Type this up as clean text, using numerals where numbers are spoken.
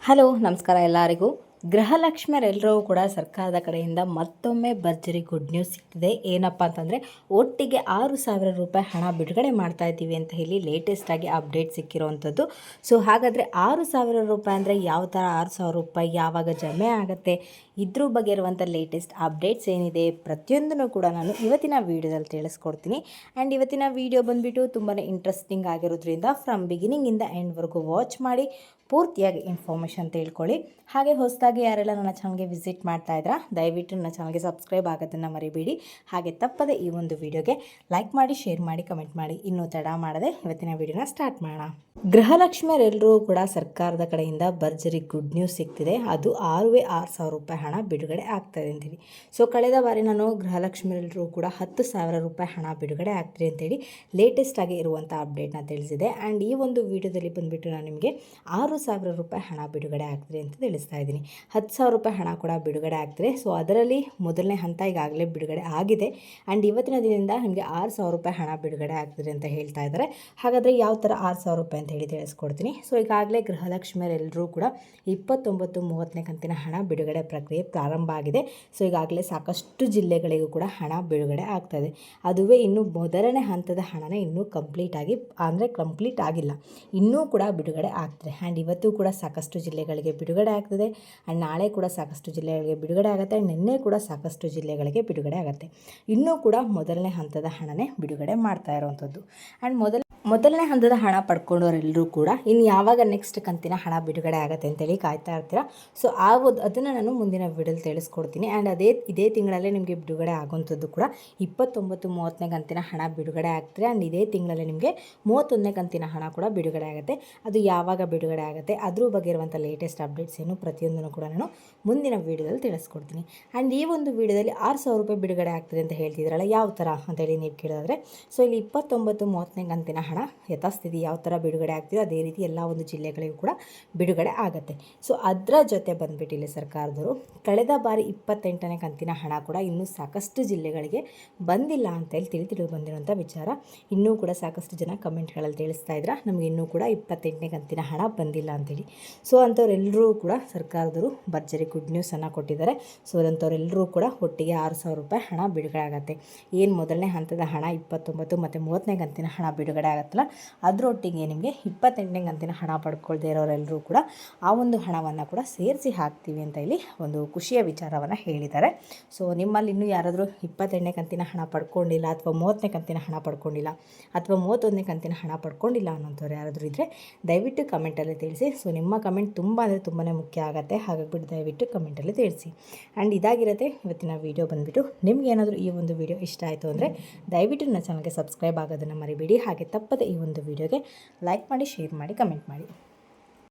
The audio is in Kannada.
ಹಲೋ ನಮಸ್ಕಾರ ಎಲ್ಲರಿಗೂ. ಗೃಹಲಕ್ಷ್ಮಿಯರೆಲ್ಲರೂ ಕೂಡ ಸರ್ಕಾರದ ಕಡೆಯಿಂದ ಮತ್ತೊಮ್ಮೆ ಭರ್ಜರಿ ಗುಡ್ ನ್ಯೂಸ್ ಸಿಗ್ತಿದೆ. ಏನಪ್ಪ ಅಂತಂದರೆ ಒಟ್ಟಿಗೆ 6,000 ರೂಪಾಯಿ ಹಣ ಬಿಡುಗಡೆ ಮಾಡ್ತಾ ಇದ್ದೀವಿ ಅಂತ ಹೇಳಿ ಲೇಟೆಸ್ಟಾಗಿ ಅಪ್ಡೇಟ್ ಸಿಕ್ಕಿರೋವಂಥದ್ದು. ಸೊ ಹಾಗಾದರೆ 6,000 ರೂಪಾಯಿ ಅಂದರೆ ಯಾವ ಥರ 6,000 ರೂಪಾಯಿ ಯಾವಾಗ ಜಮೆ ಆಗುತ್ತೆ, ಇದ್ರ ಬಗ್ಗೆ ಇರುವಂಥ ಲೇಟೆಸ್ಟ್ ಅಪ್ಡೇಟ್ಸ್ ಏನಿದೆ ಪ್ರತಿಯೊಂದನ್ನು ಕೂಡ ನಾನು ಇವತ್ತಿನ ವೀಡಿಯೋದಲ್ಲಿ ತಿಳಿಸ್ಕೊಡ್ತೀನಿ. ಆ್ಯಂಡ್ ಇವತ್ತಿನ ವೀಡಿಯೋ ಬಂದುಬಿಟ್ಟು ತುಂಬಾ ಇಂಟ್ರೆಸ್ಟಿಂಗ್ ಆಗಿರೋದ್ರಿಂದ ಫ್ರಮ್ ಬಿಗಿನಿಂಗಿಂದ ಎಂಡ್ವರೆಗೂ ವಾಚ್ ಮಾಡಿ ಪೂರ್ತಿಯಾಗಿ ಇನ್ಫಾರ್ಮೇಷನ್ ತಿಳ್ಕೊಳ್ಳಿ. ಹಾಗೆ ಹೊಸದಾಗಿ ಯಾರೆಲ್ಲ ನನ್ನ ಚಾನಲ್ಗೆ ವಿಸಿಟ್ ಮಾಡ್ತಾ ಇದ್ದೀರಾ ದಯವಿಟ್ಟು ನನ್ನ ಚಾನಲ್ಗೆ ಸಬ್ಸ್ಕ್ರೈಬ್ ಆಗೋದನ್ನು ಮರಿಬೇಡಿ. ಹಾಗೆ ತಪ್ಪದೆ ಈ ಒಂದು ವಿಡಿಯೋಗೆ ಲೈಕ್ ಮಾಡಿ, ಶೇರ್ ಮಾಡಿ, ಕಮೆಂಟ್ ಮಾಡಿ. ಇನ್ನೂ ತಡ ಮಾಡದೆ ಇವತ್ತಿನ ವಿಡಿಯೋನ ಸ್ಟಾರ್ಟ್ ಮಾಡೋಣ. ಗೃಹಲಕ್ಷ್ಮಿಯರೆಲ್ಲರೂ ಕೂಡ ಸರ್ಕಾರದ ಕಡೆಯಿಂದ ಭರ್ಜರಿ ಗುಡ್ ನ್ಯೂಸ್ ಸಿಗ್ತಿದೆ. ಅದು 6,000 ರೂಪಾಯಿ ಹಣ ಬಿಡುಗಡೆ ಆಗ್ತಾಯಿದೆ ಅಂತೀವಿ. ಸೊ ಕಳೆದ ಬಾರಿ ನಾನು ಗೃಹಲಕ್ಷ್ಮಿಯರೆಲ್ಲರೂ ಕೂಡ 10,000 ರೂಪಾಯಿ ಹಣ ಬಿಡುಗಡೆ ಆಗ್ತಿದೆ ಅಂತೇಳಿ ಲೇಟೆಸ್ಟಾಗಿ ಇರುವಂಥ ಅಪ್ಡೇಟ್ನ ತಿಳಿಸಿದೆ. ಆ್ಯಂಡ್ ಈ ಒಂದು ವಿಡಿಯೋದಲ್ಲಿ ಬಂದುಬಿಟ್ಟು ನಾನು ನಿಮಗೆ 6,000 ರೂಪಾಯಿ ಹಣ ಬಿಡುಗಡೆ ಆಗ್ತಿದೆ ಅಂತ ತಿಳಿಸ್ತಾ ಇದ್ದೀನಿ. 10,000 ರೂಪಾಯಿ ಹಣ ಕೂಡ ಬಿಡುಗಡೆ ಆಗ್ತಿದೆ. ಸೊ ಅದರಲ್ಲಿ ಮೊದಲನೇ ಹಂತ ಈಗಾಗಲೇ ಬಿಡುಗಡೆ ಆಗಿದೆ. ಆ್ಯಂಡ್ ಇವತ್ತಿನ ದಿನದಿಂದ ನಿಮಗೆ 6,000 ರೂಪಾಯಿ ಹಣ ಬಿಡುಗಡೆ ಆಗ್ತಿದೆ ಅಂತ ಹೇಳ್ತಾ ಇದ್ದಾರೆ. ಹಾಗಾದರೆ ಯಾವ ಥರ 6,000 ರೂಪಾಯಿ ಅಂತ ಹೇಳಿ ತಿಳಿಸ್ಕೊಡ್ತೀನಿ. ಸೊ ಈಗಾಗಲೇ ಗೃಹಲಕ್ಷ್ಮಿಯರೆಲ್ಲರೂ ಕೂಡ 29-30ನೇ ಕಂತಿನ ಹಣ ಬಿಡುಗಡೆ ಪ್ರಕ್ರಿಯೆ ಪ್ರಾರಂಭ ಆಗಿದೆ. ಸೊ ಈಗಾಗಲೇ ಸಾಕಷ್ಟು ಜಿಲ್ಲೆಗಳಿಗೂ ಕೂಡ ಹಣ ಬಿಡುಗಡೆ ಆಗ್ತಾಯಿದೆ. ಅದುವೇ ಇನ್ನು ಮೊದಲನೇ ಹಂತದ ಹಣನೇ ಇನ್ನೂ ಕಂಪ್ಲೀಟ್ ಆಗಿಲ್ಲ, ಇನ್ನೂ ಕೂಡ ಬಿಡುಗಡೆ ಆಗ್ತದೆ. ಆ್ಯಂಡ್ ಇವತ್ತು ಕೂಡ ಸಾಕಷ್ಟು ಜಿಲ್ಲೆಗಳಿಗೆ ಬಿಡುಗಡೆ ಆಗ್ತದೆ. ಆ್ಯಂಡ್ ನಾಳೆ ಕೂಡ ಸಾಕಷ್ಟು ಜಿಲ್ಲೆಗಳಿಗೆ ಬಿಡುಗಡೆ ಆಗುತ್ತೆ. ಆ್ಯಂಡ್ ನಿನ್ನೆ ಕೂಡ ಸಾಕಷ್ಟು ಜಿಲ್ಲೆಗಳಿಗೆ ಬಿಡುಗಡೆ ಆಗುತ್ತೆ. ಇನ್ನೂ ಕೂಡ ಮೊದಲನೇ ಹಂತದ ಹಣನೇ ಬಿಡುಗಡೆ ಮಾಡ್ತಾ ಇರೋವಂಥದ್ದು. ಆ್ಯಂಡ್ ಮೊದಲನೇ ಹಂತದ ಹಣ ಪಡ್ಕೊಂಡವರೆಲ್ಲರೂ ಕೂಡ ಇನ್ನು ಯಾವಾಗ ನೆಕ್ಸ್ಟ್ ಕಂತಿನ ಹಣ ಬಿಡುಗಡೆ ಆಗುತ್ತೆ ಅಂತೇಳಿ ಕಾಯ್ತಾ ಇರ್ತೀರ. ಸೊ ಅದನ್ನು ನಾನು ಮುಂದಿನ ವಿಡಿಯೋದಲ್ಲಿ ತಿಳಿಸ್ಕೊಡ್ತೀನಿ. ಆ್ಯಂಡ್ ಇದೇ ತಿಂಗಳಲ್ಲೇ ನಿಮಗೆ ಬಿಡುಗಡೆ ಆಗುವಂಥದ್ದು ಕೂಡ 29-30ನೇ ಕಂತಿನ ಹಣ ಬಿಡುಗಡೆ ಆಗ್ತದೆ. ಆ್ಯಂಡ್ ಇದೇ ತಿಂಗಳಲ್ಲಿ ನಿಮಗೆ 31ನೇ ಕಂತಿನ ಹಣ ಕೂಡ ಬಿಡುಗಡೆ ಆಗುತ್ತೆ. ಅದು ಯಾವಾಗ ಬಿಡುಗಡೆ ಆಗುತ್ತೆ ಅದ್ರ ಬಗ್ಗೆ ಇರುವಂಥ ಲೇಟೆಸ್ಟ್ ಅಪ್ಡೇಟ್ಸ್ ಏನು ಪ್ರತಿಯೊಂದನ್ನು ಕೂಡ ನಾನು ಮುಂದಿನ ವೀಡಿಯೋದಲ್ಲಿ ತಿಳಿಸ್ಕೊಡ್ತೀನಿ. ಆ್ಯಂಡ್ ಈ ಒಂದು ವೀಡಿಯೋದಲ್ಲಿ 6,000 ರೂಪಾಯಿ ಬಿಡುಗಡೆ ಆಗ್ತದೆ ಅಂತ ಹೇಳ್ತಿದ್ರಲ್ಲ, ಯಾವ ಥರ ಅಂತೇಳಿ ನೀವು ಕೇಳಿದ್ರೆ, ಸೊ ಇಲ್ಲಿ 29-30ನೇ ಕಂತಿನ ಹಣ ಯಥಾಸ್ಥಿತಿ ಯಾವ ಥರ ಬಿಡುಗಡೆ ಆಗ್ತಿದೆ ಅದೇ ರೀತಿ ಎಲ್ಲ ಒಂದು ಜಿಲ್ಲೆಗಳಿಗೂ ಕೂಡ ಬಿಡುಗಡೆ ಆಗುತ್ತೆ. ಸೊ ಅದರ ಜೊತೆ ಬಂದುಬಿಟ್ಟು ಇಲ್ಲಿ ಸರ್ಕಾರದವರು ಕಳೆದ ಬಾರಿ 28ನೇ ಕಂತಿನ ಹಣ ಕೂಡ ಇನ್ನೂ ಸಾಕಷ್ಟು ಜಿಲ್ಲೆಗಳಿಗೆ ಬಂದಿಲ್ಲ ಅಂತೇಳಿ ತಿಳಿದು ಬಂದಿರುವಂಥ ವಿಚಾರ. ಇನ್ನೂ ಕೂಡ ಸಾಕಷ್ಟು ಜನ ಕಮೆಂಟ್ಗಳಲ್ಲಿ ತಿಳಿಸ್ತಾ ಇದ್ರ ನಮಗೆ ಇನ್ನೂ ಕೂಡ 28ನೇ ಕಂತಿನ ಹಣ ಬಂದಿಲ್ಲ ಅಂತೇಳಿ. ಸೊ ಅಂಥವರೆಲ್ಲರೂ ಕೂಡ ಸರ್ಕಾರದವರು ಭರ್ಜರಿ ಗುಡ್ ನ್ಯೂಸನ್ನು ಕೊಟ್ಟಿದ್ದಾರೆ. ಸೊ ಅಂಥವರೆಲ್ಲರೂ ಕೂಡ ಒಟ್ಟಿಗೆ 6,000 ರೂಪಾಯಿ ಹಣ ಬಿಡುಗಡೆ ಆಗುತ್ತೆ. ಏನು ಮೊದಲನೇ ಹಂತದ ಹಣ 29 ಮತ್ತು 30ನೇ ಕಂತಿನ ಹಣ ಬಿಡುಗಡೆ ಆಗುತ್ತಲ್ಲ, ಅದರೊಟ್ಟಿಗೆ ನಿಮಗೆ 28ನೇ ಕಂತಿನ ಹಣ ಪಡ್ಕೊಳ್ದೇ ಇರೋರೆಲ್ಲರೂ ಕೂಡ ಆ ಒಂದು ಹಣವನ್ನು ಕೂಡ ಸೇರಿಸಿ ಹಾಕ್ತೀವಿ ಅಂತ ಇಲ್ಲಿ ಒಂದು ಖುಷಿಯ ವಿಚಾರವನ್ನು ಹೇಳಿದ್ದಾರೆ. ಸೊ ನಿಮ್ಮಲ್ಲಿ ಇನ್ನೂ ಯಾರಾದರೂ 28ನೇ ಕಂತಿನ ಹಣ ಪಡ್ಕೊಂಡಿಲ್ಲ ಅಥವಾ 30ನೇ ಕಂತಿನ ಹಣ ಪಡ್ಕೊಂಡಿಲ್ಲ ಅಥವಾ 31ನೇ ಕಂತಿನ ಹಣ ಪಡ್ಕೊಂಡಿಲ್ಲ ಅನ್ನೋಂಥವ್ರು ಯಾರಾದರೂ ಇದ್ದರೆ ದಯವಿಟ್ಟು ಕಮೆಂಟಲ್ಲಿ ತಿಳಿಸಿ. ಸೊ ನಿಮ್ಮ ಕಮೆಂಟ್ ತುಂಬಾ ಮುಖ್ಯ ಆಗುತ್ತೆ. ಹಾಗಾಗಿಬಿಟ್ಟು ದಯವಿಟ್ಟು ಕಮೆಂಟಲ್ಲಿ ತಿಳಿಸಿ. ಆ್ಯಂಡ್ ಇದಾಗಿರುತ್ತೆ ಇವತ್ತಿನ ವೀಡಿಯೋ ಬಂದುಬಿಟ್ಟು. ನಿಮ್ಗೆ ಏನಾದರೂ ಈ ಒಂದು ವಿಡಿಯೋ ಇಷ್ಟ ಆಯಿತು ಅಂದರೆ ದಯವಿಟ್ಟು ನನ್ನ ಚಾನಲ್ಗೆ ಸಬ್ಸ್ಕ್ರೈಬ್ ಆಗೋದನ್ನು ಮರಿಬೇಡಿ. ಹಾಗೆ ತಪ್ಪದೆ ಈ ಒಂದು ವಿಡಿಯೋಗೆ ಲೈಕ್ ಮಾಡಿ, ಶೇರ್ ಮಾಡಿ, ಕಮೆಂಟ್ ಮಾಡಿ.